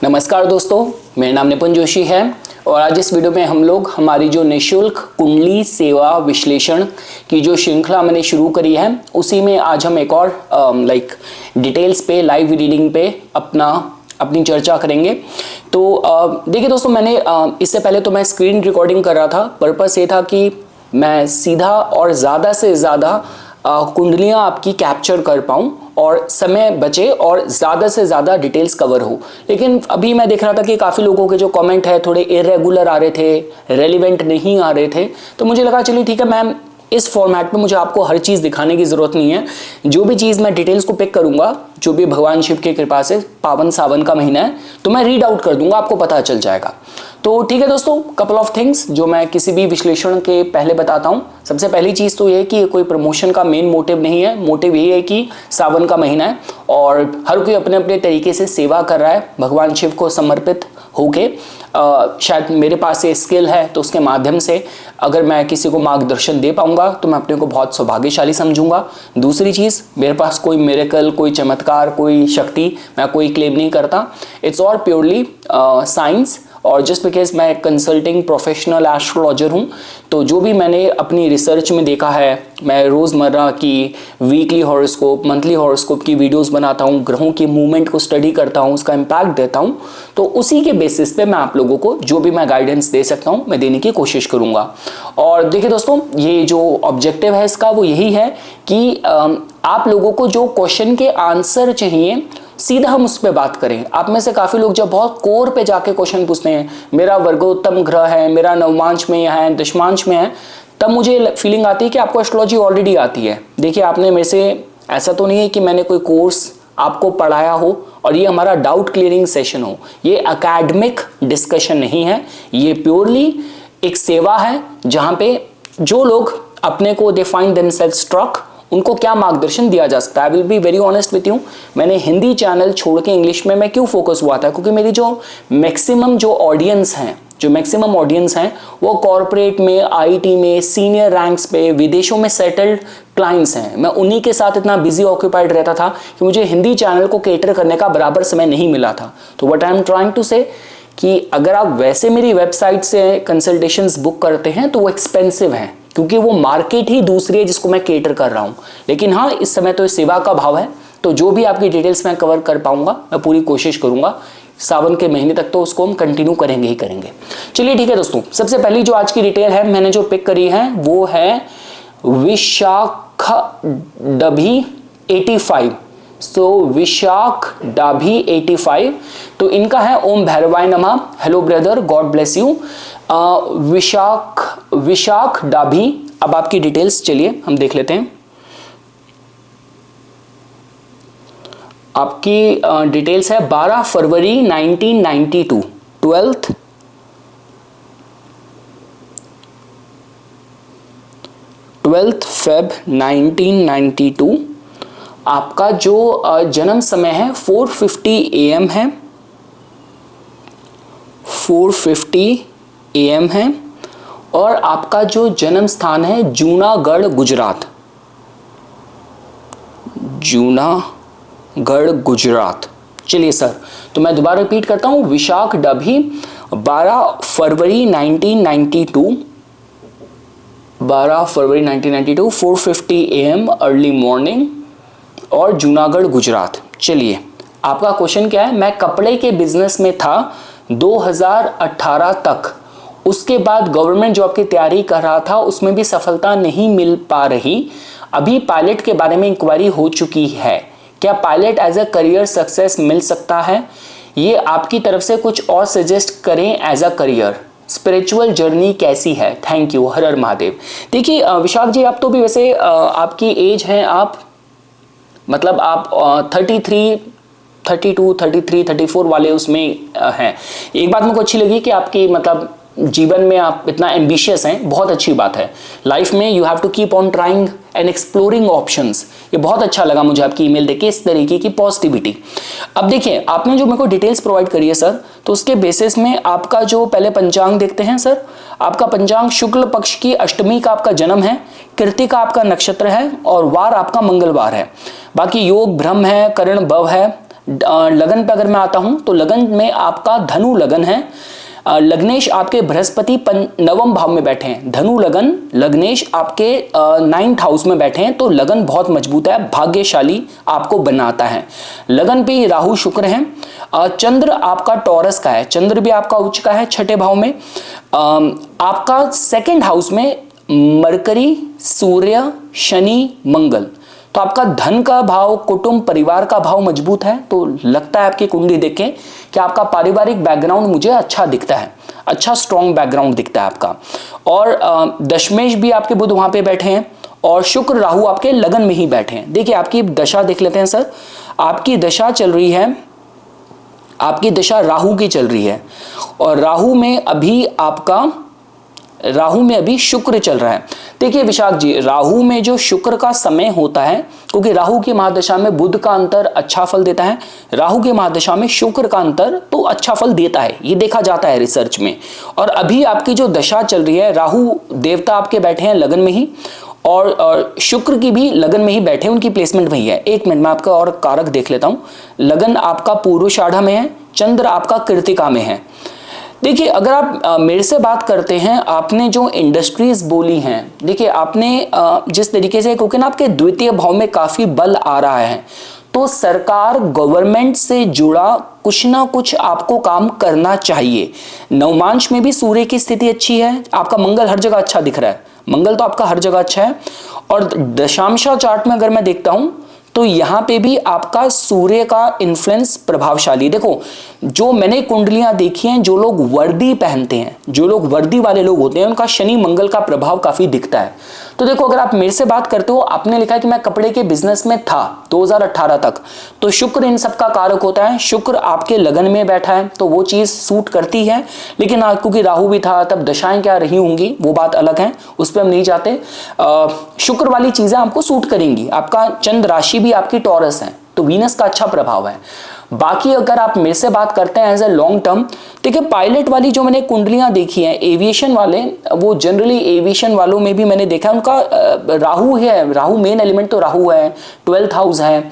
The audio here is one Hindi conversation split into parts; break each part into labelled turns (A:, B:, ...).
A: नमस्कार दोस्तों, मेरा नाम निपुण जोशी है और आज इस वीडियो में हम लोग हमारी जो निःशुल्क कुंडली सेवा विश्लेषण की जो श्रृंखला मैंने शुरू करी है उसी में आज हम एक और डिटेल्स पे लाइव रीडिंग पे अपनी चर्चा करेंगे। तो देखिए दोस्तों, मैंने इससे पहले तो मैं स्क्रीन रिकॉर्डिंग कर रहा था। पर्पस ये था कि मैं सीधा और ज़्यादा से ज़्यादा कुंडलियाँ आपकी कैप्चर कर पाऊँ और समय बचे और ज़्यादा से ज़्यादा डिटेल्स कवर हो। लेकिन अभी मैं देख रहा था कि काफ़ी लोगों के जो कमेंट है थोड़े इरेगुलर आ रहे थे, रेलिवेंट नहीं आ रहे थे, तो मुझे लगा चलिए ठीक है मैम, इस फॉर्मेट में मुझे आपको हर चीज़ दिखाने की ज़रूरत नहीं है। जो भी चीज़ मैं डिटेल्स को पिक करूँगा, जो भी भगवान शिव की कृपा से पावन सावन का महीना है तो मैं रीड आउट कर दूंगा, आपको पता चल जाएगा। तो ठीक है दोस्तों, कपल ऑफ थिंग्स जो मैं किसी भी विश्लेषण के पहले बताता हूँ। सबसे पहली चीज़ तो ये है कि कोई प्रमोशन का मेन मोटिव नहीं है। मोटिव ये है कि सावन का महीना है और हर कोई अपने अपने तरीके से सेवा कर रहा है भगवान शिव को समर्पित होके। शायद मेरे पास ये स्किल है तो उसके माध्यम से अगर मैं किसी को मार्गदर्शन दे पाऊंगा तो मैं अपने को बहुत सौभाग्यशाली समझूंगा। दूसरी चीज़, मेरे पास कोई मिरेकल, कोई चमत्कार, कोई शक्ति मैं कोई क्लेम नहीं करता। It's all purely science. और जस्ट बिकॉज मैं कंसल्टिंग प्रोफेशनल एस्ट्रोलॉजर हूँ तो जो भी मैंने अपनी रिसर्च में देखा है, मैं रोज़मर्रा की वीकली हॉरोस्कोप, मंथली हॉरोस्कोप की वीडियोस बनाता हूँ, ग्रहों की मूवमेंट को स्टडी करता हूँ, उसका इम्पैक्ट देता हूँ। तो उसी के बेसिस पे मैं आप लोगों को जो भी मैं गाइडेंस दे सकता हूँ मैं देने की कोशिश करूँगा। और देखिए दोस्तों, ये जो ऑब्जेक्टिव है इसका वो यही है कि आप लोगों को जो क्वेश्चन के आंसर चाहिए सीधा हम उस पर बात करें। आप में से काफ़ी लोग जब बहुत कोर पे जाके क्वेश्चन पूछते हैं, मेरा वर्गोत्तम ग्रह है, मेरा नवमांश में है, दशमांश में है, तब मुझे फीलिंग आती है कि आपको एस्ट्रोलॉजी ऑलरेडी आती है। देखिए, आपने मेरे से, ऐसा तो नहीं है कि मैंने कोई कोर्स आपको पढ़ाया हो और ये हमारा डाउट क्लियरिंग सेशन हो। ये एकेडमिक डिस्कशन नहीं है, ये प्योरली एक सेवा है जहाँ पे जो लोग अपने को दे फाइंड देमसेल्व्स स्ट्रक, उनको क्या मार्गदर्शन दिया जा सकता है। आई will be very honest with you, मैंने हिंदी चैनल छोड़ के इंग्लिश में मैं क्यों फोकस हुआ था, क्योंकि मेरी जो मैक्सिमम ऑडियंस हैं वो कॉर्पोरेट में, आईटी में, सीनियर रैंक्स पे, विदेशों में सेटल्ड क्लाइंट्स हैं। मैं उन्हीं के साथ इतना बिजी ऑक्यूपाइड रहता था कि मुझे हिंदी चैनल को केटर करने का बराबर समय नहीं मिला था। तो what I am trying to say कि अगर आप वैसे मेरी वेबसाइट से कंसल्टेशंस बुक करते हैं तो वो एक्सपेंसिव हैं, क्योंकि वो मार्केट ही दूसरी है जिसको मैं केटर कर रहा हूँ। लेकिन हाँ, इस समय तो सेवा का भाव है, तो जो भी आपकी डिटेल्स मैं कवर कर पाऊंगा मैं पूरी कोशिश करूंगा। सावन के महीने तक तो उसको हम कंटिन्यू करेंगे ही करेंगे। चलिए ठीक है दोस्तों, सबसे पहली जो आज की डिटेल है मैंने जो पिक करी है वो है विशाखडाभी 85। विशाख डाभी 85, तो इनका है ओम भैरवाय नमः। Hello brother, God bless you. Vishakh Dabhi. अब आपकी डिटेल्स चलिए हम देख लेते हैं। आपकी डिटेल्स है 12 फरवरी 1992, 12th Feb 1992। आपका जो जन्म समय है 4:50 AM है, 4:50 AM है। और आपका जो जन्म स्थान है जूनागढ़ गुजरात, जूनागढ़ गुजरात। चलिए सर, तो मैं दोबारा रिपीट करता हूं, विशाख डाभी 12 फरवरी 1992, 4:50 AM अर्ली मॉर्निंग और जूनागढ़ गुजरात। चलिए, आपका क्वेश्चन क्या है? मैं कपड़े के बिजनेस में था 2018 तक, उसके बाद गवर्नमेंट जॉब की तैयारी कर रहा था, उसमें भी सफलता नहीं मिल पा रही। अभी पायलट के बारे में इंक्वायरी हो चुकी है, क्या pilot as a career success मिल सकता है? ये आपकी तरफ से कुछ और सजेस्ट करें as a career. Spiritual journey कैसी है? थैंक यू, हर हर महादेव। देखिए विशाख जी, आप तो भी वैसे आपकी एज है, आप मतलब आप 33, 32, 33, 34 वाले उसमें हैं। एक बात मुझको अच्छी लगी कि आपकी मतलब जीवन में आप इतना एम्बिशियस हैं, बहुत अच्छी बात है। लाइफ में you have to keep on trying and exploring options. ये बहुत अच्छा लगा मुझे आपकी ईमेल देख के, इस तरीके की पॉजिटिविटी। अब देखिए, आपने जो मेरे को डिटेल्स प्रोवाइड करी है सर, तो उसके बेसिस में आपका जो पहले पंचांग देखते हैं सर। आपका पंचांग शुक्ल पक्ष की अष्टमी का आपका जन्म है, कृतिका आपका नक्षत्र है और वार आपका मंगलवार है। बाकी योग ब्रह्म है, करण भव है, लगन पे अगर मैं आता हूं तो लगन में आपका धनु लगन है। लग्नेश आपके बृहस्पति नवम भाव में बैठे हैं। धनु लगन, लग्नेश आपके 9th हाउस में बैठे हैं, तो लगन बहुत मजबूत है, भाग्यशाली आपको बनाता है। लगन पे राहु शुक्र हैं। चंद्र आपका टॉरस का है, चंद्र भी आपका उच्च का है 6ठे भाव में। आपका 2nd हाउस में मरकरी, सूर्य, शनि, मंगल, तो आपका धन का भाव, कुटुंब, परिवार का भाव मजबूत है। तो लगता है आपकी कुंडली देखें कि आपका पारिवारिक बैकग्राउंड मुझे अच्छा दिखता है, अच्छा स्ट्रॉन्ग बैकग्राउंड दिखता है आपका। और दशमेश भी आपके बुध वहां पे बैठे हैं और शुक्र राहु आपके लगन में ही बैठे हैं। देखिए आपकी दशा देख लेते हैं सर। आपकी दशा चल रही है, आपकी दशा राहु की चल रही है और राहु में अभी शुक्र चल रहा है। देखिए विशाख जी, राहु में जो शुक्र का समय होता है, क्योंकि राहु की महादशा में बुध का अंतर अच्छा फल देता है, राहु की महादशा में शुक्र का अंतर तो अच्छा फल देता है, ये देखा जाता है रिसर्च में। और अभी आपकी जो दशा चल रही है, राहु देवता आपके बैठे हैं लगन में ही और शुक्र की भी लगन में ही बैठे, उनकी प्लेसमेंट वही है। एक मिनट में आपका और कारक देख लेता हूं। लगन आपका पूर्वाषाढ़ा में है, चंद्र आपका कृतिका में है। देखिए अगर आप मेरे से बात करते हैं, आपने जो इंडस्ट्रीज बोली हैं, देखिए आपने जिस तरीके से, क्योंकि ना आपके द्वितीय भाव में काफी बल आ रहा है, तो सरकार गवर्नमेंट से जुड़ा कुछ ना कुछ आपको काम करना चाहिए। नवमांश में भी सूर्य की स्थिति अच्छी है, आपका मंगल हर जगह अच्छा दिख रहा है, मंगल तो आपका हर जगह अच्छा है। और दशांशा चार्ट में अगर मैं देखता हूं तो यहां पे भी आपका सूर्य का इन्फ्लुएंस प्रभावशाली। देखो जो मैंने कुंडलियां देखी हैं, जो लोग वर्दी पहनते हैं, जो लोग वर्दी वाले लोग होते हैं, उनका शनि मंगल का प्रभाव काफी दिखता है। तो देखो अगर आप मेरे से बात करते हो, आपने लिखा है कि मैं कपड़े के बिजनेस में था 2018 तक, तो शुक्र इन सब का कारक होता है। शुक्र आपके लगन में बैठा है तो वो चीज सूट करती है, लेकिन क्योंकि राहु भी था तब दशाएं क्या रही होंगी वो बात अलग है, उस पर हम नहीं जाते। शुक्र वाली चीजें आपको सूट करेंगी। आपका चंद्र राशि भी आपकी टॉरस है, तो वीनस का अच्छा प्रभाव है। बाकी अगर आप मेरे से बात करते हैं एज ए लॉन्ग टर्म, देखिए पायलट वाली जो मैंने कुंडलियां देखी हैं, एविएशन वाले, वो जनरली एविएशन वालों में भी मैंने देखा है उनका राहु है, राहु मेन एलिमेंट तो राहु है, 12th हाउस है,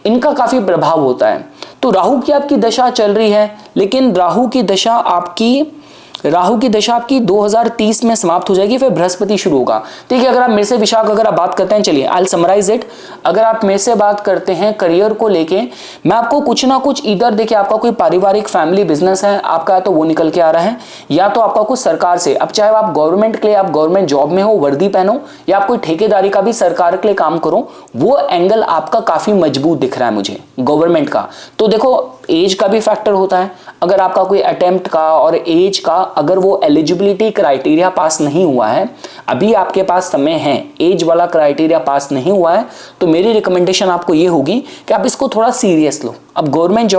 A: इनका काफी प्रभाव होता है। तो राहु की आपकी दशा चल रही है, लेकिन राहु की दशा आपकी 2030 में समाप्त हो जाएगी, फिर बृहस्पति शुरू होगा। देखिए अगर आप मेरे से विशाख अगर आप बात करते हैं, चलिए आई विल समराइज इट। अगर आप मेरे से बात करते हैं करियर को लेके, मैं आपको कुछ ना कुछ, इधर देखिए आपका कोई पारिवारिक फैमिली बिजनेस है आपका, तो वो निकल के आ रहा है, या तो आपका कुछ सरकार से, अब चाहे आप गवर्नमेंट के लिए, आप गवर्नमेंट जॉब में हो, वर्दी पहनो, या आप कोई ठेकेदारी का भी सरकार के लिए काम करो, वो एंगल आपका काफी मजबूत दिख रहा है मुझे गवर्नमेंट का। तो देखो एज का भी फैक्टर होता है, अगर आपका कोई अटेम्प्ट का और एज का, अगर वो एलिजिबिलिटी क्राइटेरिया पास नहीं हुआ है, अभी आपके पास समय है, एज वाला क्राइटेरिया पास नहीं हुआ है, तो मेरी रिकमेंडेशन आपको ये होगी कि आप इसको थोड़ा सीरियस लो। अब गवर्नमेंट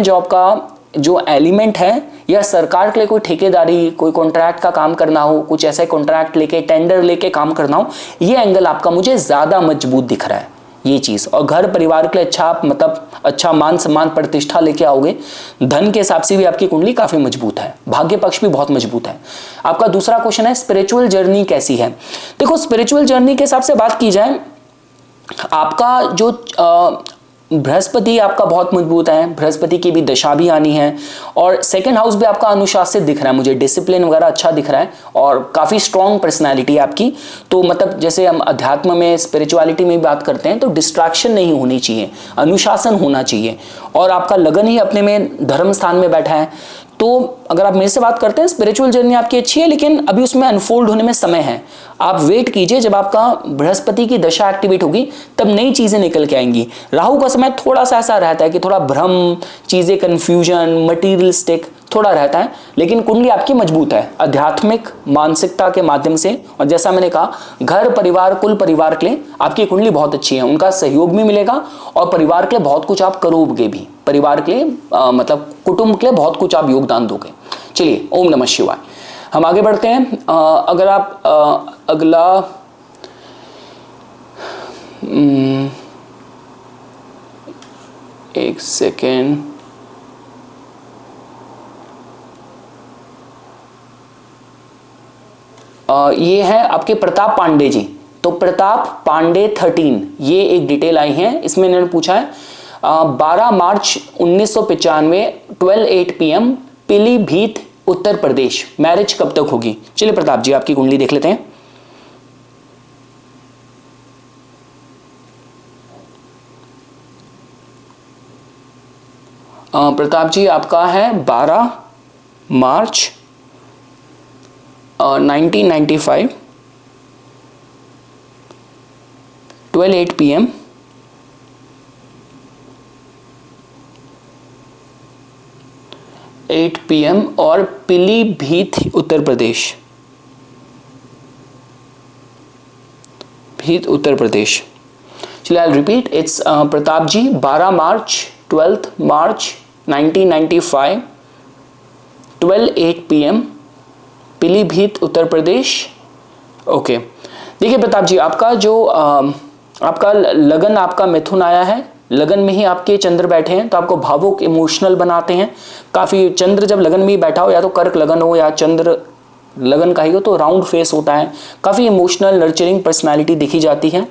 A: जॉब का जो एलिमेंट है, या सरकार के लिए कोई ठेकेदारी, कोई कॉन्ट्रैक्ट का काम करना हो, कुछ ऐसे कॉन्ट्रैक्ट लेके, टेंडर लेके काम करना हो, ये एंगल आपका मुझे ज्यादा मजबूत दिख रहा है ये चीज। और घर परिवार के लिए अच्छा, मतलब अच्छा मान सम्मान प्रतिष्ठा लेके आओगे। धन के हिसाब से भी आपकी कुंडली काफी मजबूत है, भाग्य पक्ष भी बहुत मजबूत है। आपका दूसरा क्वेश्चन है स्पिरिचुअल जर्नी कैसी है। देखो स्पिरिचुअल जर्नी के हिसाब से बात की जाए, आपका जो बृहस्पति आपका बहुत मजबूत है, बृहस्पति की भी दशा भी आनी है, और 2nd हाउस भी आपका अनुशासित दिख रहा है मुझे, डिसिप्लिन वगैरह अच्छा दिख रहा है, और काफी स्ट्रॉन्ग पर्सनालिटी है आपकी। तो मतलब जैसे हम अध्यात्म में, स्पिरिचुअलिटी में बात करते हैं, तो डिस्ट्रैक्शन नहीं होनी चाहिए, अनुशासन होना चाहिए। और आपका लगन ही अपने में धर्म स्थान में बैठा है, तो अगर आप मेरे से बात करते हैं, स्पिरिचुअल जर्नी आपकी अच्छी है, लेकिन अभी उसमें अनफोल्ड होने में समय है। आप वेट कीजिए, जब आपका बृहस्पति की दशा एक्टिवेट होगी तब नई चीजें निकल के आएंगी। राहु का समय थोड़ा सा ऐसा रहता है कि थोड़ा भ्रम, चीजें कंफ्यूजन, मटीरियलिस्टिक थोड़ा रहता है, लेकिन कुंडली आपकी मजबूत है आध्यात्मिक मानसिकता के माध्यम से। और जैसा मैंने कहा, घर परिवार, कुल परिवार के लिए आपकी कुंडली बहुत अच्छी है, उनका सहयोग भी मिलेगा, और परिवार के लिए बहुत कुछ आप करोगे भी, परिवार के लिए मतलब कुटुंब के लिए बहुत कुछ आप योगदान दोगे। चलिए, ओम नमः शिवाय। हम आगे बढ़ते हैं। अगर आप अगला एक सेकेंड, ये है आपके प्रताप पांडे जी। तो प्रताप पांडे 13, ये एक डिटेल आई है, इसमें इन्होंने पूछा है 12 मार्च 1995 12:08 PM पीलीभीत उत्तर प्रदेश। मैरिज कब तक होगी? चलिए प्रताप जी आपकी कुंडली देख लेते हैं। प्रताप जी आपका है 12 मार्च 1995 12:08 PM 8 PM और पीलीभीत उत्तर प्रदेश, भीत उत्तर प्रदेश। चलिए I repeat, it's Pratap ji 12 March 12th March 1995 12:08 PM Pilibhit Uttar Pradesh. Okay देखिए प्रताप जी आपका जो आपका लगन आपका मिथुन आया है, लगन में ही आपके चंद्र बैठे हैं तो आपको भावुक इमोशनल बनाते हैं काफ़ी। चंद्र जब लगन में ही बैठा हो, या तो कर्क लगन हो या चंद्र लगन का ही हो, तो राउंड फेस होता है, काफ़ी इमोशनल नर्चरिंग पर्सनालिटी दिखी जाती है।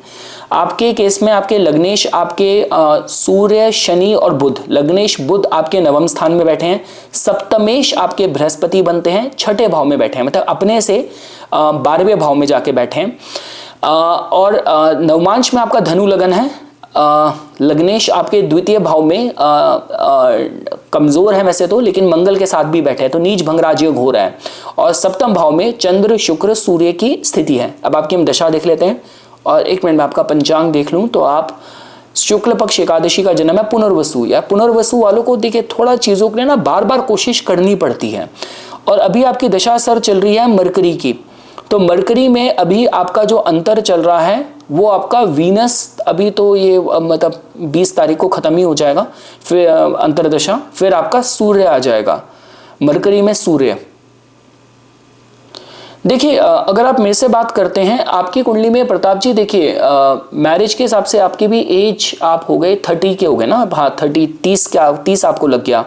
A: आपके केस में आपके लग्नेश आपके सूर्य शनि और बुध, लग्नेश बुध आपके नवम स्थान में बैठे हैं, सप्तमेश आपके बृहस्पति बनते हैं, छठे भाव में बैठे हैं, मतलब अपने से 12वें भाव में जाके बैठे हैं। और नवमांश में आपका धनु लगन है, लग्नेश आपके द्वितीय भाव में कमजोर है वैसे तो, लेकिन मंगल के साथ भी बैठे हैं तो नीच भंग राजयोग हो रहा है। और सप्तम भाव में चंद्र शुक्र सूर्य की स्थिति है। अब आपकी हम दशा देख लेते हैं और एक मिनट में आपका पंचांग देख लूं तो आप शुक्ल पक्ष एकादशी का जन्म है, पुनर्वसु। या पुनर्वसु वालों को देखिए थोड़ा चीजों के लिए ना बार बार कोशिश करनी पड़ती है। और अभी आपकी दशा सर चल रही है मरकरी की, तो मरकरी में अभी आपका जो अंतर चल रहा है वो आपका वीनस, अभी तो ये मतलब 20 तारीख को खत्म ही हो जाएगा, फिर अंतरदशा, फिर आपका सूर्य आ जाएगा मरकरी में सूर्य। देखिए अगर आप मेरे से बात करते हैं आपकी कुंडली में प्रताप जी, देखिए मैरिज के हिसाब से आपकी भी एज आप हो गए 30 के हो गए ना, हाँ 30 आपको लग गया।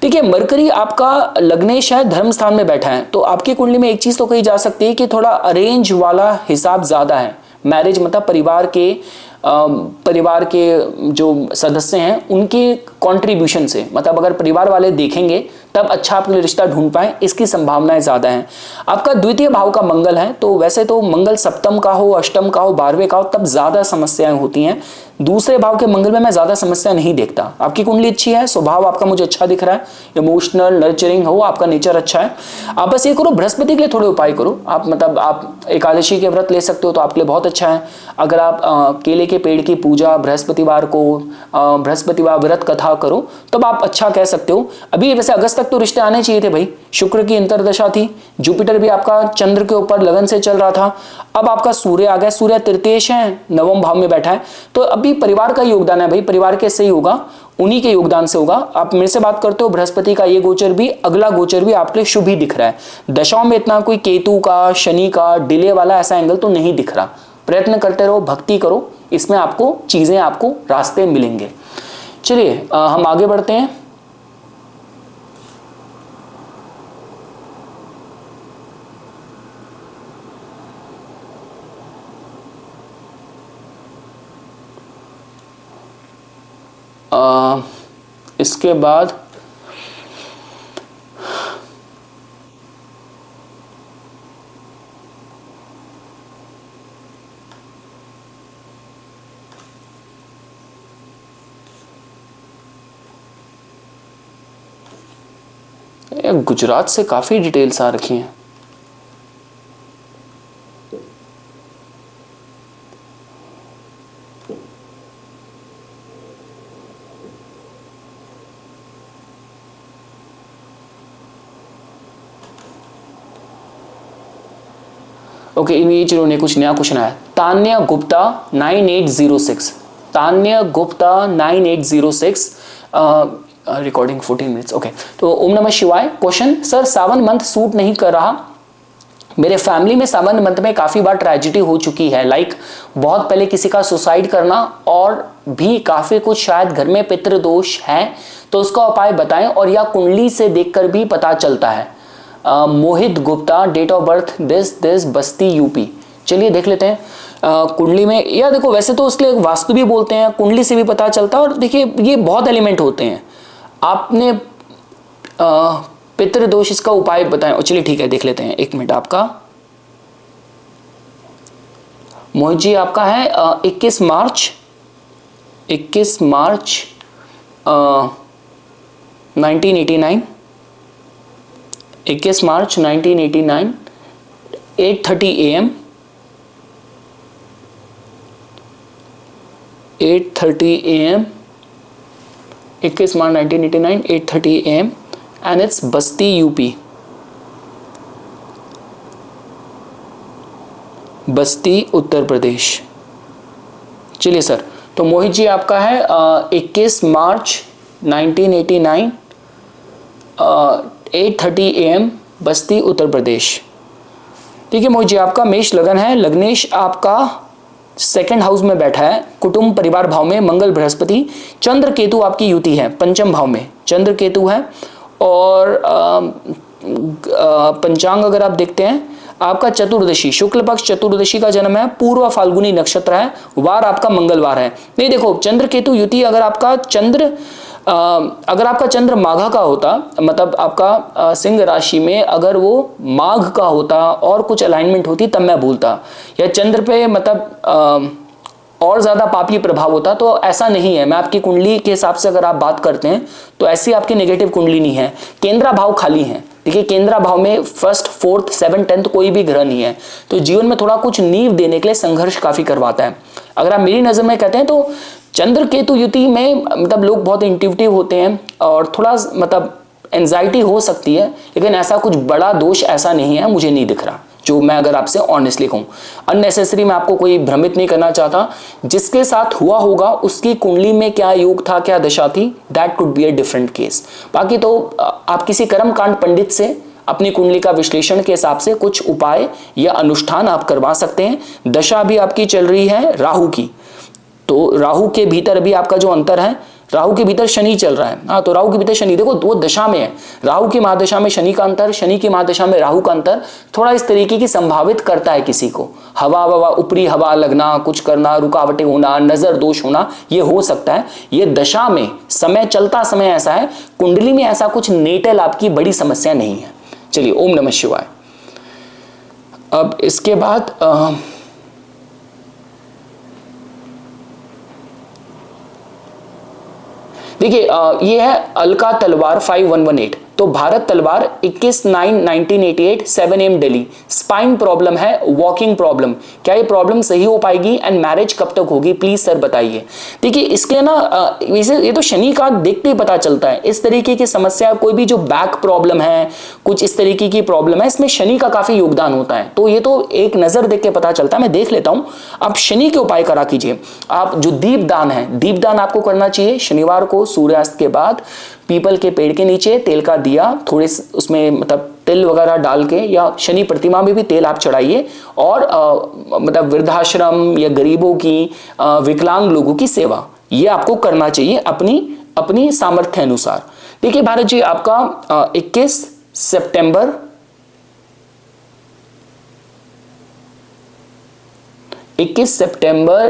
A: देखिए मरकरी आपका लग्नेश है, धर्म स्थान में बैठा है, तो आपकी कुंडली में एक चीज तो कही जा सकती है कि थोड़ा अरेंज वाला हिसाब ज्यादा है। मैरिज मतलब परिवार के जो सदस्य हैं उनके कंट्रीब्यूशन से, मतलब अगर परिवार वाले देखेंगे तब अच्छा आपके लिए रिश्ता ढूंढ पाए, इसकी संभावनाएं ज्यादा हैं। आपका द्वितीय भाव का मंगल है, तो वैसे तो मंगल सप्तम का हो, अष्टम का हो, 12वें का हो, तब ज्यादा समस्याएं होती हैं। दूसरे भाव के मंगल में मैं ज्यादा समस्या नहीं देखता। आपकी कुंडली अच्छी है, स्वभाव आपका मुझे अच्छा दिख रहा है, इमोशनल नर्चरिंग हो, आपका नेचर अच्छा है। आप बस ये करो, बृहस्पति के लिए थोड़े उपाय करो। आप मतलब आप एकादशी के व्रत ले सकते हो तो आपके लिए बहुत अच्छा है। अगर आप केले के पेड़ की पूजा बृहस्पतिवार को, बृहस्पतिवार व्रत कथा करो तब आप अच्छा कह सकते हो। अभी वैसे अगस्त तक तो रिश्ते आने चाहिए थे भाई, शुक्र की अंतरदशा थी, जुपिटर भी आपका चंद्र के ऊपर लगन से चल रहा था, अब आपका सूर्य आ गया, सूर्य तृतीयेश है, नवम भाव में बैठा है, तो अभी परिवार का योगदान है भाई, परिवार के से ही होगा, उन्हीं के योगदान से होगा। आप मेरे से बात करते हो, बृहस्पति का ये गोचर भी, अगला गोचर भी आपके लिए शुभ ही दिख रहा है। दशाओं में इतना कोई केतु का, शनि का डिले वाला ऐसा एंगल तो नहीं दिख रहा। प्रयत्न करते रहो, भक्ति करो, इसमें आपको चीजें, आपको रास्ते मिलेंगे। चलिए हम आगे बढ़ते हैं। इसके बाद गुजरात से काफी डिटेल्स आ रखी हैं। ओके ये चलो ने कुछ नया क्वेश्चन आया। Tanya Gupta 9806, Tanya Gupta 9806, recording 14 minutes. Okay तो ओम नमः शिवाय। क्वेश्चन, सर सावन मंथ सूट नहीं कर रहा, मेरे फैमिली में सावन मंथ में काफी बार ट्रेजिडी हो चुकी है, लाइक बहुत पहले किसी का सुसाइड करना, और भी काफी कुछ शायद घर में पितृदोष है, तो उसका उपाय बताएं, और या कुंडली से देखकर भी पता चलता है। Mohit Gupta, date of birth this Basti UP. चलिए देख लेते हैं। कुंडली में, या देखो वैसे तो उसके लिए वास्तु भी बोलते हैं, कुंडली से भी पता चलता है। और देखिए ये बहुत एलिमेंट होते हैं। आपने पितृदोष, इसका उपाय बताएं। चलिए ठीक है, देख लेते हैं। 1 मिनट। आपका मोहित जी आपका है 21 मार्च 1989, 21 मार्च 1989, 8:30 AM, 8:30 AM, 21 March 1989, 8:30 AM, and it's Basti UP, बस्ती उत्तर प्रदेश। चलिए सर, तो मोहित जी आपका है 21 मार्च 1989, 8:30 AM, बस्ती उत्तर प्रदेश। ठीक है मोहित जी, आपका मेष लगन है। लग्नेश आपका 2nd हाउस में बैठा है, कुटुंब परिवार भाव में मंगल बृहस्पति, चंद्र केतु आपकी युति है, 5th भाव में चंद्र केतु है। और पंचांग अगर आप देखते हैं, आपका चतुर्दशी, शुक्ल पक्ष चतुर्दशी का जन्म है, पूर्व फाल्गुनी नक्षत्र है, वार आपका मंगलवार है। नहीं देखो, चंद्र केतु युति अगर आपका चंद्र माघ का होता, मतलब आपका सिंह राशि में अगर वो माघ का होता और कुछ अलाइनमेंट होती तब मैं भूलता, या चंद्र पे मतलब और ज्यादा पापी प्रभाव होता, तो ऐसा नहीं है। मैं आपकी कुंडली के हिसाब से अगर आप बात करते हैं तो ऐसी आपकी नेगेटिव कुंडली नहीं है। केंद्रा भाव खाली है। देखिए केंद्रा भाव में 1st, 4th, 7th, 10th कोई भी ग्रह नहीं है, तो जीवन में थोड़ा कुछ नींव देने के लिए संघर्ष काफी करवाता है। अगर आप मेरी नजर में कहते हैं तो चंद्र केतु युति में मतलब लोग बहुत इंट्यूटिव होते हैं और थोड़ा मतलब एंजाइटी हो सकती है, लेकिन ऐसा कुछ बड़ा दोष ऐसा नहीं है, मुझे नहीं दिख रहा, जो मैं अगर आपसे ऑनेस्टली कहूं। अननेसेसरी मैं आपको कोई भ्रमित नहीं करना चाहता। जिसके साथ हुआ होगा उसकी कुंडली में क्या योग था, क्या दशा थी, that could be a different case. बाकी तो आप किसी कर्मकांड पंडित से अपनी कुंडली का विश्लेषण के हिसाब से कुछ उपाय या अनुष्ठान आप करवा सकते हैं। दशा भी आपकी चल रही है राहु की, तो राहु के भीतर भी आपका जो अंतर है, राहु के भीतर शनि चल रहा है। हाँ, तो राहु के भीतर शनि, देखो वो दशा में है, राहु की महादशा में शनि का अंतर, शनि की महादशा में राहु का अंतर थोड़ा इस तरीके की संभावित करता है किसी को। हवा ऊपरी हवा लगना, कुछ करना, रुकावटें होना, नजर दोष होना, ये हो सकता है। ये दशा में समय चलता समय ऐसा है, कुंडली में ऐसा कुछ नेटल आपकी बड़ी समस्या नहीं है। चलिए, ओम नमः शिवाय। अब इसके बाद देखिए ये है अलका तलवार 5118, तो भारत तलवार 21/9/1988, 7 AM दिल्ली। स्पाइन प्रॉब्लम है, वॉकिंग प्रॉब्लम, क्या ये प्रॉब्लम सही हो पाएगी एंड मैरिज कब तक होगी, प्लीज सर बताइए। देखिए इसके ना ये तो शनि का देखते ही पता चलता है। इस तरीके की समस्या, कोई भी जो बैक प्रॉब्लम है, कुछ इस तरीके की प्रॉब्लम है, इसमें शनि का काफी योगदान होता है। तो ये तो एक नजर देख के पता चलता है। मैं देख लेता हूं, आप शनि के उपाय करा कीजिए। आप जो दीपदान है, दीपदान आपको करना चाहिए शनिवार को सूर्यास्त के बाद, पीपल के पेड़ के नीचे तेल का दिया, थोड़े उसमें मतलब तिल वगैरह डाल के, या शनि प्रतिमा में भी तेल आप चढ़ाइए, और मतलब वृद्धाश्रम या गरीबों की, विकलांग लोगों की सेवा, ये आपको करना चाहिए अपनी सामर्थ्य अनुसार। देखिए भारत जी, आपका 21 सितंबर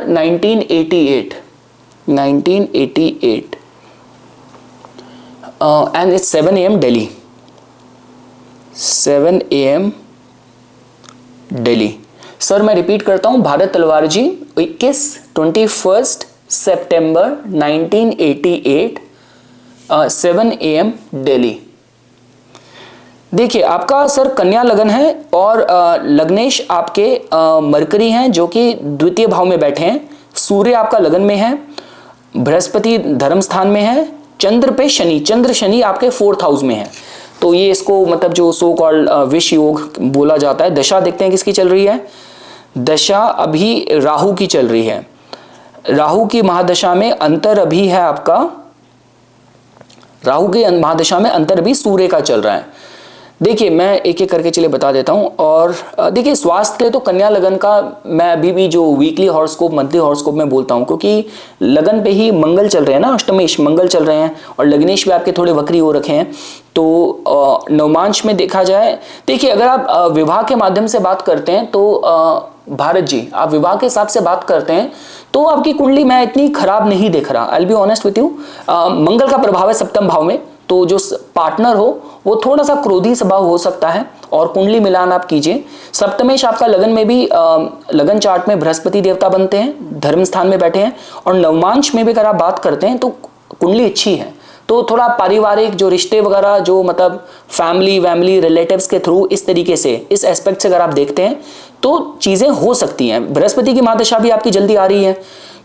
A: 1988 and it's 7 AM Delhi, 7 AM Delhi. Sir मैं रिपीट करता हूं, भारत तलवार जी 21 सितंबर 1988, 7 AM दिल्ली। देखिए आपका सर कन्या लगन है, और लग्नेश आपके मरकरी हैं जो कि 2य भाव में बैठे हैं, सूर्य आपका लगन में है, बृहस्पति धर्म स्थान में है, चंद्र पे शनि, चंद्र शनि आपके 4th हाउस में है। तो ये इसको मतलब जो सो कॉल्ड विष योग बोला जाता है। दशा देखते हैं किसकी चल रही है। दशा अभी राहु की चल रही है। राहु की महादशा में अंतर अभी है आपका, राहु की महादशा में अंतर अभी सूर्य का चल रहा है। देखिए मैं एक एक करके चलिए बता देता हूं। और देखिए स्वास्थ्य के लिए तो कन्या लगन का मैं अभी भी जो वीकली हॉरोस्कोप, मंथली हॉरोस्कोप में बोलता हूं, क्योंकि लगन पे ही मंगल चल रहे हैं ना, अष्टमेश मंगल चल रहे हैं, और लग्नेश भी आपके थोड़े वक्री हो रखे हैं। तो नवमांश में देखा जाए, देखिए अगर आप विवाह के माध्यम से बात करते हैं तो भारत जी, आप विवाह के हिसाब से बात करते हैं तो आपकी कुंडली मैं इतनी खराब नहीं देख रहा। I will be honest with you. मंगल का प्रभाव है सप्तम भाव में, तो जो पार्टनर हो वो थोड़ा सा क्रोधी स्वभाव हो सकता है। और कुंडली मिलान आप कीजिए। सप्तमेश आपका लगन में भी लगन चार्ट में बृहस्पति देवता बनते हैं, धर्म स्थान में बैठे हैं। और नवमांश में भी अगर आप बात करते हैं तो कुंडली अच्छी है। तो थोड़ा पारिवारिक जो रिश्ते वगैरह, जो मतलब फैमिली रिलेटिव्स के थ्रू इस तरीके से, इस एस्पेक्ट से अगर आप देखते हैं तो चीजें हो सकती हैं। बृहस्पति की महादशा भी आपकी जल्दी आ रही है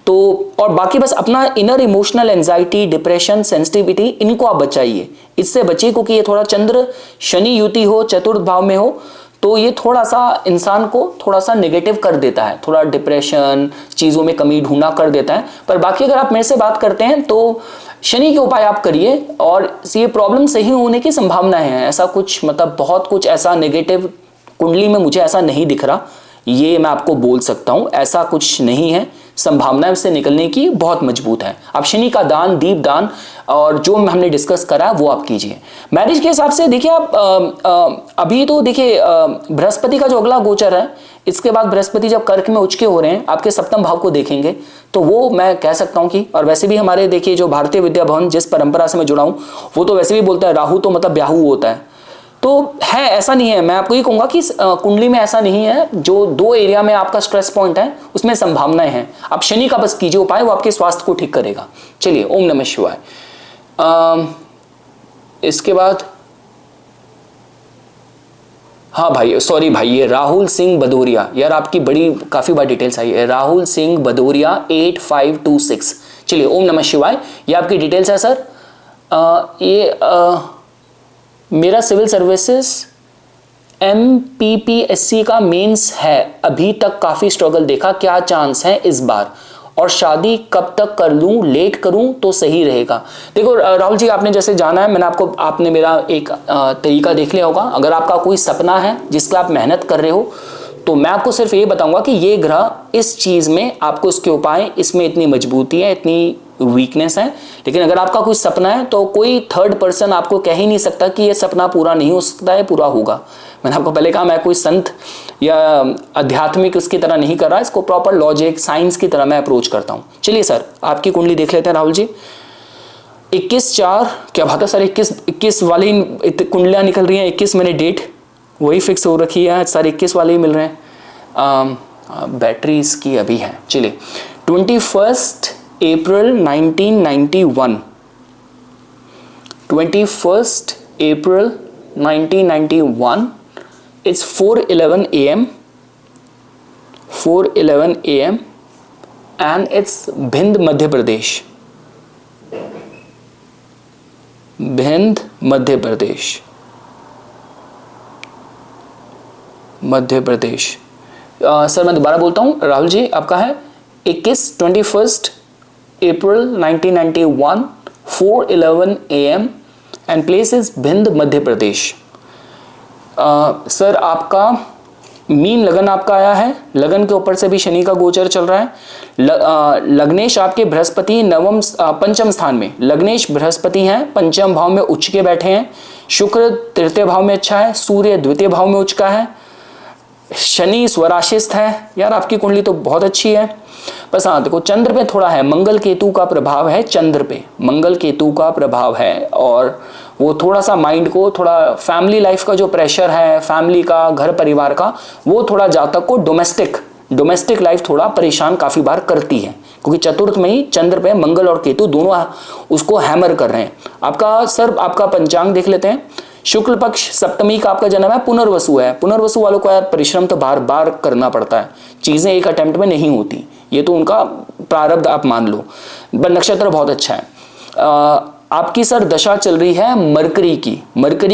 A: तो, और बाकी बस अपना inner emotional anxiety, depression, sensitivity, इनको आप बचाइए, इससे बचिए। क्योंकि ये थोड़ा चंद्र शनि युति हो, चतुर्थ भाव में हो तो ये थोड़ा सा इंसान को थोड़ा सा नेगेटिव कर देता है, थोड़ा डिप्रेशन, चीज़ों में कमी ढूंढना कर देता है। पर बाकी अगर आप मेरे से बात करते हैं तो शनि के उपाय आप करिए और ये प्रॉब्लम सही होने की संभावना है। ऐसा कुछ मतलब बहुत कुछ ऐसा नेगेटिव कुंडली में मुझे ऐसा नहीं दिख रहा, ये मैं आपको बोल सकता हूं, ऐसा कुछ नहीं है। संभावना से निकलने की बहुत मजबूत है। आप शनि का दान, दीप दान और जो हमने डिस्कस करा वो आप कीजिए। मैरिज के हिसाब से देखिए आप अभी तो देखिए बृहस्पति का जो अगला गोचर है, इसके बाद बृहस्पति जब कर्क में उच्च के हो रहे हैं, आपके सप्तम भाव को देखेंगे तो वो मैं कह सकता हूं कि, और वैसे भी हमारे देखिए जो भारतीय विद्या भवन जिस परंपरा से मैं जुड़ा हूं वो तो वैसे भी बोलता है राहु तो मतलब ब्याहु होता है। तो है, ऐसा नहीं है, मैं आपको ये कहूंगा कि कुंडली में ऐसा नहीं है। जो दो एरिया में आपका स्ट्रेस पॉइंट है उसमें संभावनाएं हैं। आप शनि का बस कीजिए उपाय, वो आपके स्वास्थ्य को ठीक करेगा। चलिए, ओम नमः शिवाय। इसके बाद हाँ भाई, सॉरी भाई, ये राहुल सिंह भदौरिया, यार आपकी बड़ी काफी बार डिटेल्स आई है। राहुल सिंह भदौरिया 8526। चलिए, ओम नमः शिवाय। ये आपकी डिटेल्स है सर। मेरा सिविल सर्विसेज MPPSC का मेंस है, अभी तक काफ़ी स्ट्रगल देखा, क्या चांस है इस बार? और शादी कब तक कर लूँ, लेट करूँ तो सही रहेगा? देखो राहुल जी, आपने जैसे जाना है, आपने मेरा एक तरीका देख लिया होगा। अगर आपका कोई सपना है जिसके आप मेहनत कर रहे हो तो मैं आपको सिर्फ ये बताऊंगा कि ये ग्रह इस चीज़ में आपको इसके उपाय, इसमें इतनी मजबूती है, इतनी वीकनेस है। लेकिन अगर आपका कोई सपना है तो कोई थर्ड पर्सन आपको कह ही नहीं सकता कि ये सपना पूरा नहीं हो सकता है, पूरा होगा। मैंने आपको पहले कहा, मैं कोई संत या आध्यात्मिक उसकी तरह नहीं कर रहा, इसको प्रॉपर लॉजिक, साइंस की तरह मैं अप्रोच करता हूँ। चलिए सर, आपकी कुंडली देख लेते हैं राहुल जी। 21/4, क्या बात है सर, 21 वाली कुंडलियाँ निकल रही हैं। 21 मैंने डेट वही फिक्स हो रखी है, सारे 21 वाले ही मिल रहे हैं। बैटरी इसकी अभी है। चलिए, 21 April 1991, 21 April 1991, it's 4:11 AM, 4:11 AM and it's Bhind Madhya Pradesh, Bhind Madhya Pradesh, Madhya Pradesh. Sir मैं दोबारा बोलता हूँ राहुल जी, आपका है 21 April 1991, 4:11 AM and place is Bhind Madhya Pradesh. Sir आपका मीन लगन आपका आया है, लगन के ऊपर से भी शनि का गोचर चल रहा है। लग्नेश आपके बृहस्पति पंचम स्थान में, लग्नेश बृहस्पति हैं, पंचम भाव में उच्च के बैठे हैं। शुक्र तृतीय भाव में अच्छा है, सूर्य द्वितीय भाव में उच्च का है, शनि स्वराशिस्थ है। यार आपकी कुंडली तो बहुत अच्छी है। बस हाँ देखो, चंद्र पे थोड़ा है, मंगल केतु का प्रभाव है, चंद्र पे मंगल केतु का प्रभाव है और वो थोड़ा सा माइंड को, थोड़ा फैमिली लाइफ का जो प्रेशर है, फैमिली का, घर परिवार का, वो थोड़ा जातक को डोमेस्टिक लाइफ थोड़ा परेशान काफी बार करती है। क्योंकि चतुर्थ में ही चंद्र पे मंगल और केतु दोनों उसको हैमर कर रहे हैं। आपका सर, आपका पंचांग देख लेते हैं। शुक्ल पक्ष सप्तमी का आपका जन्म है, पुनर्वसु है। पुनर्वसु वालों को यार परिश्रम तो बार बार करना पड़ता है, चीजें एक अटेम्प्ट में नहीं होती, ये तो उनका प्रारब्ध आप मान लो। नक्षत्र बहुत अच्छा है। आपकी सर दशा चल रही है मरकरी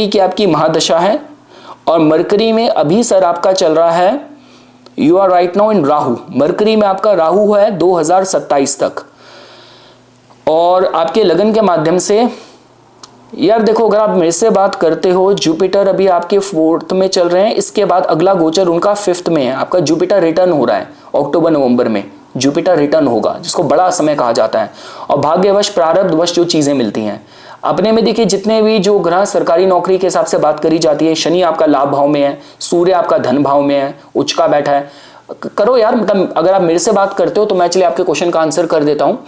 A: की आपकी महादशा है और मरकरी में अभी सर आपका चल रहा है, you are right now in Rahu. Mercury में आपका राहु है 2027 तक और आपके लगन के माध्यम से, यार देखो अगर आप मेरे से बात करते हो, जुपिटर अभी आपके 4th में चल रहे हैं, इसके बाद अगला गोचर उनका 5th में है। आपका जुपिटर रिटर्न हो रहा है अक्टूबर नवंबर में, जुपिटर रिटर्न होगा, जिसको बड़ा समय कहा जाता है। और भाग्यवश प्रारब्धवश जो चीजें मिलती हैं अपने में, देखिए जितने भी जो ग्रह सरकारी नौकरी के हिसाब से बात करी जाती है, शनि आपका लाभ भाव में है, सूर्य आपका धन भाव में है, उच्च का बैठा है, करो यार, मतलब अगर आप मेरे से बात करते हो तो मैं चलिए आपके क्वेश्चन का आंसर कर देता हूँ।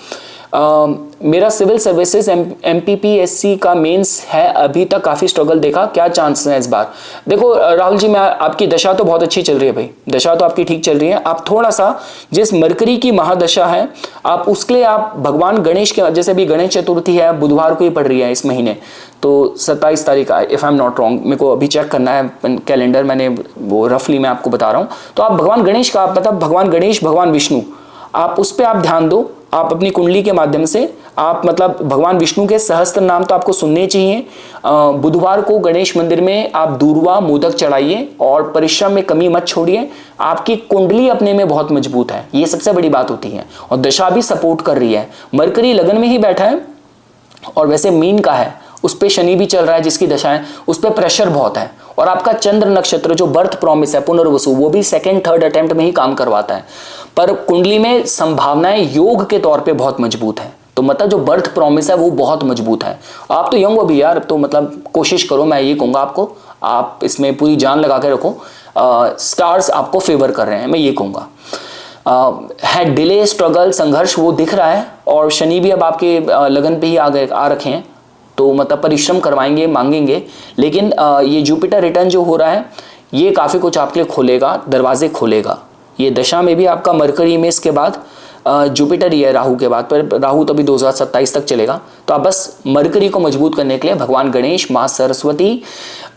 A: मेरा सिविल सर्विसेज एमपीपीएससी का मेंस है, अभी तक काफ़ी स्ट्रगल देखा, क्या चांस है इस बार? देखो राहुल जी, मैं आपकी दशा तो बहुत अच्छी चल रही है भाई, दशा तो आपकी ठीक चल रही है। आप थोड़ा सा जिस मरकरी की महादशा है, आप उसके लिए आप भगवान गणेश के, जैसे भी गणेश चतुर्थी है बुधवार को ही पड़ रही है इस महीने, तो 27 तारीख, if I am not wrong, मेरे को अभी चेक करना है कैलेंडर, मैंने वो रफली मैं आपको बता रहा हूँ। तो आप भगवान गणेश का, मतलब भगवान गणेश, भगवान विष्णु, आप उस पर आप ध्यान दो। आप अपनी कुंडली के माध्यम से आप मतलब भगवान विष्णु के सहस्त्र नाम तो आपको सुनने चाहिए। बुधवार को गणेश मंदिर में आप दूर्वा मोदक चढ़ाइए और परिश्रम में कमी मत छोड़िए। आपकी कुंडली अपने में बहुत मजबूत है, ये सबसे बड़ी बात होती है, और दशा भी सपोर्ट कर रही है। मरकरी लगन में ही बैठा है और वैसे मीन का है, उस पर शनि भी चल रहा है जिसकी दशा है, उस पर प्रेशर बहुत है। और आपका चंद्र नक्षत्र जो बर्थ प्रॉमिस है पुनर्वसु, वो भी सेकंड थर्ड अटेम्प्ट में ही काम करवाता है, पर कुंडली में संभावनाएं योग के तौर पे बहुत मजबूत है। तो मतलब जो बर्थ प्रॉमिस है वो बहुत मजबूत है। आप तो यंग हो भी यार, तो मतलब कोशिश करो, मैं ये कहूँगा आपको, आप इसमें पूरी जान लगा के रखो। स्टार्स आपको फेवर कर रहे हैं, मैं ये कहूँगा। है डिले, स्ट्रगल, संघर्ष वो दिख रहा है, और शनि भी अब आपके लगन पे ही आ रखे हैं, तो मतलब परिश्रम करवाएंगे, मांगेंगे। लेकिन ये जुपिटर रिटर्न जो हो रहा है ये काफ़ी कुछ आपके लिए खोलेगा, दरवाजे खोलेगा। ये दशा में भी आपका मरकरी में, इसके बाद जुपिटर ही है राहु के बाद, पर राहु तो अभी 2027 तक चलेगा। तो आप बस मरकरी को मजबूत करने के लिए भगवान गणेश, माँ सरस्वती,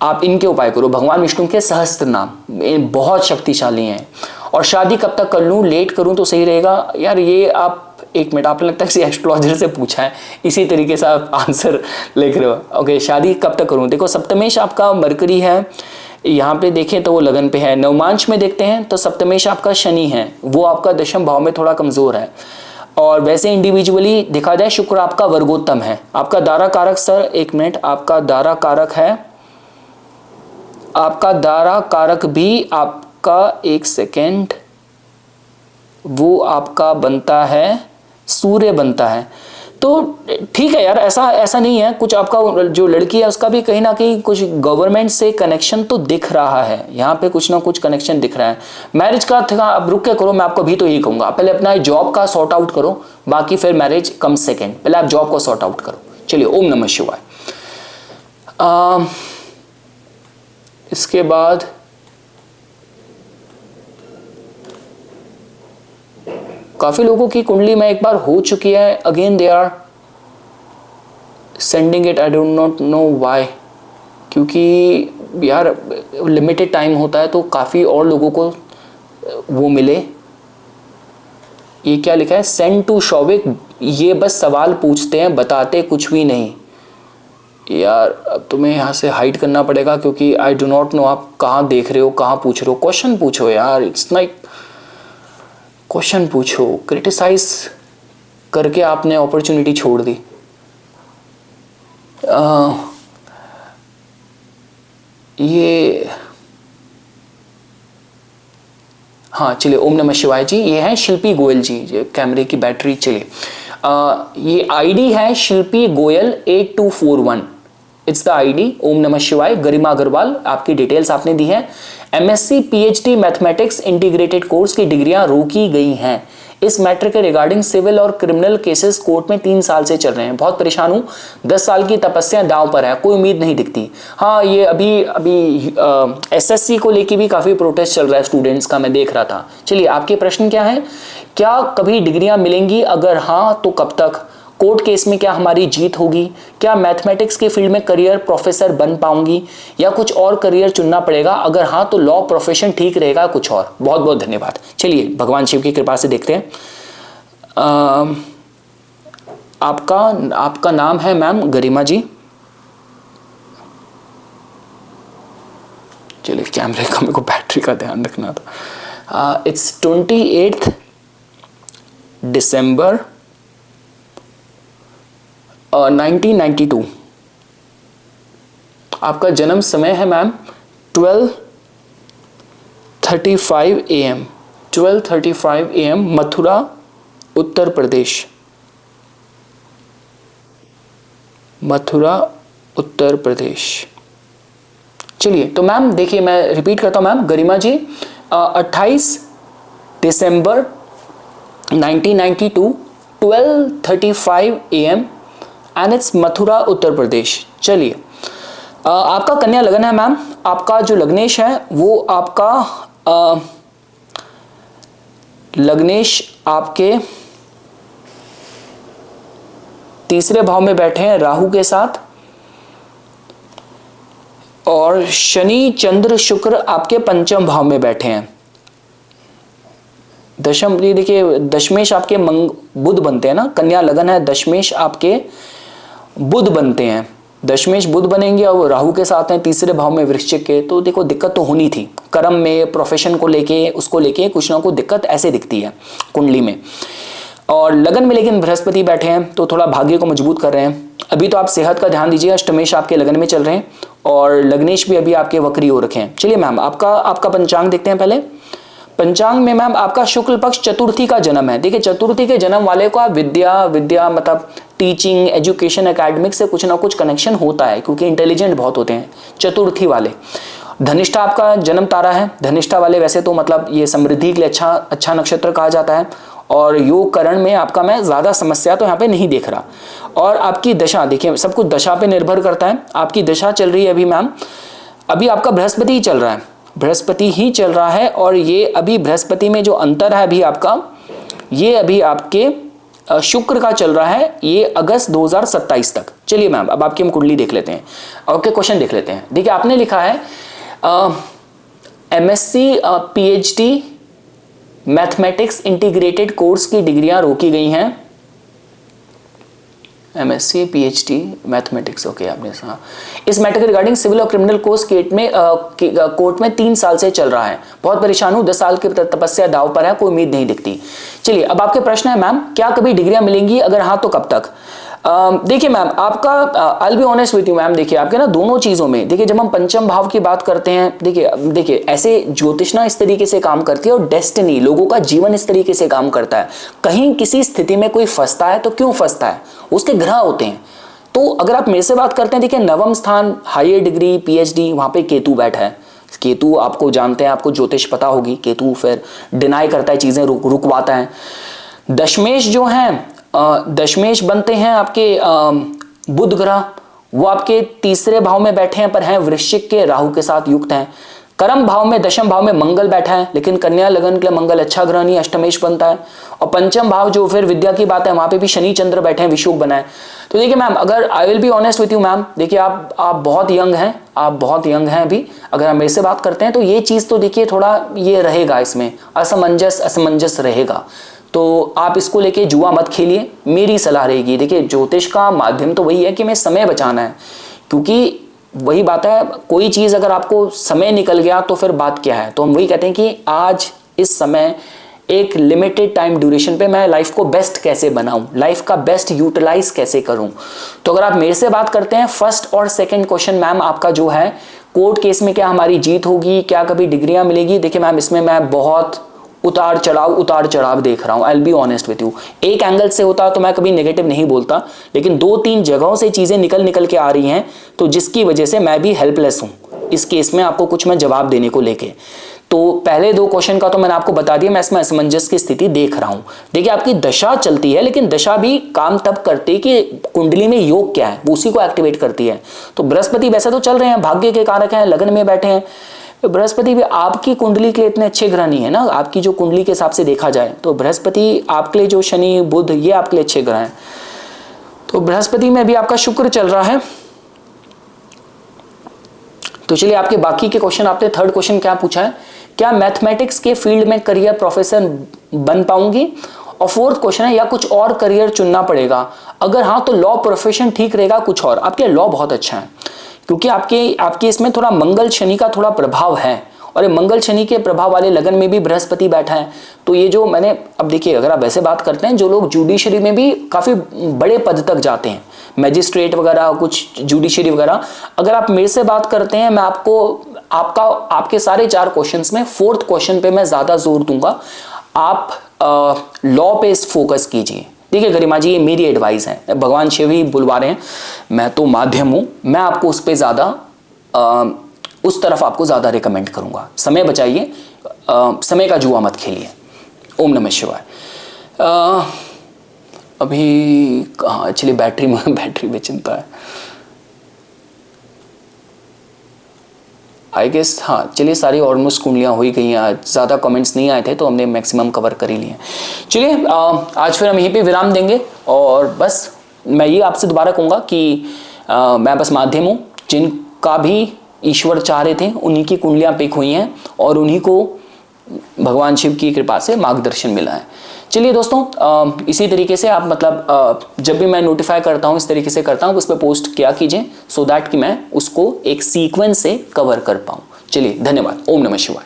A: आप इनके उपाय करो। भगवान विष्णु के सहस्त्र नाम बहुत शक्तिशाली हैं। और शादी कब तक कर लूँ, लेट करूँ तो सही रहेगा यार? ये आप एक मिनट, आपने लगता है किसी एस्ट्रोलॉजर से पूछा है, इसी तरीके से आप आंसर लिख रहे हो। ओके, शादी कब तक करूँ? देखो सप्तमेश आपका मरकरी है, यहाँ पे देखें तो वो लगन पे है। नवमांश में देखते हैं तो सप्तमेश आपका शनि है, वो आपका दशम भाव में थोड़ा कमजोर है। और वैसे इंडिविजुअली देखा जाए शुक्र आपका वर्गोत्तम है। आपका दारा कारक, सर एक मिनट, आपका दारा कारक है, आपका दारा कारक भी आपका, एक सेकेंड, वो आपका बनता है, सूर्य बनता है। तो ठीक है यार, ऐसा नहीं है कुछ। आपका जो लड़की है उसका भी कहीं ना कहीं कुछ गवर्नमेंट से कनेक्शन तो दिख रहा है, यहाँ पे कुछ ना कुछ कनेक्शन दिख रहा है। मैरिज का था, अब रुक के करो, मैं आपको भी तो यही कहूँगा, पहले अपना जॉब का सॉर्ट आउट करो, बाकी फिर मैरिज कम सेकेंड, पहले आप जॉब को सॉर्ट आउट करो। चलिए, ओम नमः शिवाय। इसके बाद काफी लोगों की कुंडली में एक बार हो चुकी है, again they are sending it, I don't not know why, क्योंकि यार लिमिटेड टाइम होता है तो काफ़ी और लोगों को वो मिले। ये क्या लिखा है, सेंड टू शौविक, ये बस सवाल पूछते हैं, बताते कुछ भी नहीं। यार अब तुम्हें यहाँ से हाइड करना पड़ेगा, क्योंकि आई डो नॉट नो आप कहाँ देख रहे हो, कहाँ पूछ रहे हो। क्वेश्चन पूछो यार, इट्स लाइक क्वेश्चन पूछो। क्रिटिसाइज करके आपने अपॉर्चुनिटी छोड़ दी। ये हाँ चलिए, ओम नमः शिवाय जी। ये है शिल्पी गोयल जी, कैमरे की बैटरी। चलिए, ये आईडी है शिल्पी गोयल 8241, इट्स द आईडी। ओम नमः शिवाय। गरिमा अग्रवाल, आपकी डिटेल्स आपने दी है। MSc PhD mathematics integrated course की डिग्रियां रोकी गई हैं। इस मैटर के रिगार्डिंग सिविल और क्रिमिनल केसेस कोर्ट में 3 साल से चल रहे हैं। बहुत परेशान हूँ, 10 साल की तपस्या दांव पर है, कोई उम्मीद नहीं दिखती। हाँ, ये अभी एसएससी को लेके भी काफ़ी प्रोटेस्ट चल रहा है स्टूडेंट्स का, मैं देख रहा था। चलिए, आपके प्रश्न क्या है? क्या कभी डिग्रियां मिलेंगी? अगर हाँ तो कब तक? कोर्ट केस में क्या हमारी जीत होगी? क्या मैथमेटिक्स के फील्ड में करियर प्रोफेसर बन पाऊंगी, या कुछ और करियर चुनना पड़ेगा? अगर हाँ तो लॉ प्रोफेशन ठीक रहेगा, कुछ और? बहुत बहुत धन्यवाद। चलिए, भगवान शिव की कृपा से देखते हैं। आपका नाम है मैम गरिमा जी। चलिए, कैमरे का मेरे को बैटरी का ध्यान रखना था। It's 28 December 1992। आपका जन्म समय है ma'am 12:35 AM, 12:35 AM, Mathura Uttar Pradesh, Mathura Uttar Pradesh. चलिए, तो मैम देखिए, मैं रिपीट करता हूं ma'am, Garima ji 28 December 1992 12:35 AM and it's Mathura Uttar Pradesh. चलिए आपका कन्या लगन है मैम, आपका जो लग्नेश है वो आपका लग्नेश आपके तीसरे भाव में बैठे हैं राहु के साथ, और शनि चंद्र शुक्र आपके पंचम भाव में बैठे हैं। दशम, देखिए दशमेश आपके बुध बनते हैं ना, कन्या लगन है, दशमेश आपके बुध बनते हैं, दशमेश बुध बनेंगे और राहु के साथ हैं तीसरे भाव में वृश्चिक के। तो देखो दिक्कत तो होनी थी कर्म में, प्रोफेशन को लेके, उसको लेके कुछ ना कुछ दिक्कत ऐसे दिखती है कुंडली में। और लगन में लेकिन बृहस्पति बैठे हैं तो थोड़ा भाग्य को मजबूत कर रहे हैं। अभी तो आप सेहत का ध्यान दीजिए, अष्टमेश आपके लगन में चल रहे हैं और लग्नेश भी अभी आपके वक्री हो रखे हैं। चलिए मैम आपका पंचांग देखते हैं पहले। पंचांग में मैम आपका शुक्ल पक्ष चतुर्थी का जन्म है। देखिए चतुर्थी के जन्म वाले को आप विद्या मतलब टीचिंग, एजुकेशन, एकेडमिक से कुछ ना कुछ कनेक्शन होता है क्योंकि इंटेलिजेंट बहुत होते हैं चतुर्थी वाले। धनिष्ठा आपका जन्म तारा है, धनिष्ठा वाले वैसे तो मतलब ये समृद्धि के लिए अच्छा नक्षत्र कहा जाता है। और योग करण में आपका मैं ज्यादा समस्या तो यहाँ पे नहीं देख रहा। और आपकी दशा देखिए, सब कुछ दशा पे निर्भर करता है। आपकी दशा चल रही है अभी मैम, अभी आपका बृहस्पति ही चल रहा है, बृहस्पति ही चल रहा है। और ये अभी बृहस्पति में जो अंतर है अभी आपका, ये अभी आपके शुक्र का चल रहा है, ये अगस्त 2027 तक। चलिए मैम अब आपकी हम कुंडली देख लेते हैं, ओके क्वेश्चन देख लेते हैं। देखिए आपने लिखा है MSc PhD mathematics integrated course की डिग्रियां रोकी गई हैं। MSc PhD मैथमेटिक्स, ओके आपने कहा इस मैटर के रिगार्डिंग सिविल और क्रिमिनल कोर्ट में 3 साल से चल रहा है, बहुत परेशान हूं, 10 साल की तपस्या दाव पर है, कोई उम्मीद नहीं दिखती। चलिए अब आपके प्रश्न है मैम, क्या कभी डिग्रियां मिलेंगी, अगर हाँ तो कब तक? देखिए मैम आपका आई will be honest with you ma'am, देखिए आपके ना दोनों चीजों में, देखिए जब हम पंचम भाव की बात करते हैं, देखिए ऐसे ज्योतिष ना इस तरीके से काम करती है और डेस्टिनी, लोगों का जीवन इस तरीके से काम करता है। कहीं किसी स्थिति में कोई फंसता है तो क्यों फंसता है, उसके ग्रह होते हैं। तो अगर आप मेरे से बात करते हैं, देखिए नवम स्थान हायर डिग्री PhD वहां पे केतु बैठा है। केतु आपको जानते हैं, आपको ज्योतिष पता होगी, केतु फिर डिनाई करता है चीजें, रुकवाता है। दशमेश जो है, दशमेश बनते हैं आपके बुध ग्रह, वो आपके तीसरे भाव में बैठे हैं पर हैं वृश्चिक के, राहु के साथ युक्त हैं। कर्म भाव में, दशम भाव में मंगल बैठा है, लेकिन कन्या लगन के लिए मंगल अच्छा ग्रह नहीं, अष्टमेश बनता है। और पंचम भाव जो फिर विद्या की बात है, वहां पे भी शनि चंद्र बैठे हैं, विषुक बना है। तो देखिए मैम अगर आई will be honest with you ma'am, देखिए आप बहुत यंग हैं, आप बहुत यंग हैं अभी, अगर आप मेरे से बात करते हैं तो ये चीज तो देखिए थोड़ा ये रहेगा, इसमें असमंजस रहेगा। तो आप इसको लेके जुआ मत खेलिए, मेरी सलाह रहेगी। देखिए ज्योतिष का माध्यम तो वही है कि हमें समय बचाना है, क्योंकि वही बात है, कोई चीज अगर आपको समय निकल गया तो फिर बात क्या है। तो हम वही कहते हैं कि आज इस समय एक लिमिटेड टाइम ड्यूरेशन पे मैं लाइफ को बेस्ट कैसे बनाऊं, लाइफ का बेस्ट यूटिलाइज कैसे करूं। तो अगर आप मेरे से बात करते हैं, फर्स्ट और सेकंड क्वेश्चन मैम आपका जो है, कोर्ट केस में क्या हमारी जीत होगी, क्या कभी डिग्रियां मिलेगी, देखिए मैम इसमें मैं बहुत उतार चढ़ाव देख रहा हूं। आई will be honest with you, एक एंगल से होता तो मैं कभी नेगेटिव नहीं बोलता, लेकिन 2-3 जगहों से चीजें निकल के आ रही हैं, तो जिसकी वजह से मैं भी हेल्पलेस हूं इस केस में, आपको कुछ मैं जवाब देने को लेके। तो पहले 2 क्वेश्चन का तो मैंने आपको बता दिया, मैं इसमें असमंजस की स्थिति देख रहा हूं। देखिए आपकी दशा चलती है, लेकिन दशा भी काम तब करती है कि कुंडली में योग क्या है, वो उसी को एक्टिवेट करती है। तो बृहस्पति वैसे तो चल रहे हैं, भाग्य के कारक हैं, लगन में बैठे हैं। बृहस्पति भी आपकी कुंडली के लिए इतने अच्छे ग्रह नहीं है ना, आपकी जो कुंडली के हिसाब से देखा जाए तो बृहस्पति आपके लिए, जो शनि बुध ये आपके लिए अच्छे ग्रह हैं। तो बृहस्पति में भी आपका शुक्र चल रहा है। तो चलिए आपके बाकी के क्वेश्चन, आपने थर्ड क्वेश्चन क्या पूछा है, क्या मैथमेटिक्स के फील्ड में करियर प्रोफेसर बन पाऊंगी, और फोर्थ क्वेश्चन है या कुछ और करियर चुनना पड़ेगा, अगर हाँ तो लॉ प्रोफेशन ठीक रहेगा, कुछ और। आपके लॉ बहुत अच्छा है क्योंकि आपके इसमें थोड़ा मंगल शनि का थोड़ा प्रभाव है, और ये मंगल शनि के प्रभाव वाले लगन में भी बृहस्पति बैठा है। तो ये जो मैंने, अब देखिए अगर आप वैसे बात करते हैं, जो लोग जुडिशरी में भी काफी बड़े पद तक जाते हैं, मैजिस्ट्रेट वगैरह, कुछ जुडिशरी वगैरह, अगर आप मेरे से बात करते हैं, मैं आपके सारे 4 क्वेश्चंस में फोर्थ क्वेश्चन पे मैं ज्यादा जोर दूंगा, आप लॉ पे फोकस कीजिए। देखिए गरिमा जी, ये मेरी एडवाइस है, भगवान शिव ही बुलवा रहे हैं, मैं तो माध्यम हूं, मैं आपको उस पर ज्यादा उस तरफ आपको ज्यादा रिकमेंड करूंगा। समय बचाइए, समय का जुआ मत खेलिए। ओम नमः शिवाय। अभी हाँ चलिए बैटरी में चिंता है आई गेस। हाँ चलिए सारी ऑलमोस्ट कुंडलियाँ हो ही गई हैं, आज ज़्यादा कमेंट्स नहीं आए थे तो हमने मैक्सिमम कवर कर ही लिए। चलिए आज फिर हम यहीं पे विराम देंगे और बस मैं ये आपसे दोबारा कहूँगा कि मैं बस माध्यम हूँ, जिनका भी ईश्वर चाह रहे थे उन्हीं की कुंडलियाँ पिक हुई हैं और उन्हीं को भगवान शिव की कृपा से मार्गदर्शन मिला है। चलिए दोस्तों इसी तरीके से आप मतलब जब भी मैं नोटिफाई करता हूँ इस तरीके से करता हूँ, उस पर पोस्ट किया कीजिए सो दैट कि मैं उसको एक सीक्वेंस से कवर कर पाऊँ। चलिए धन्यवाद। ओम नमः शिवाय।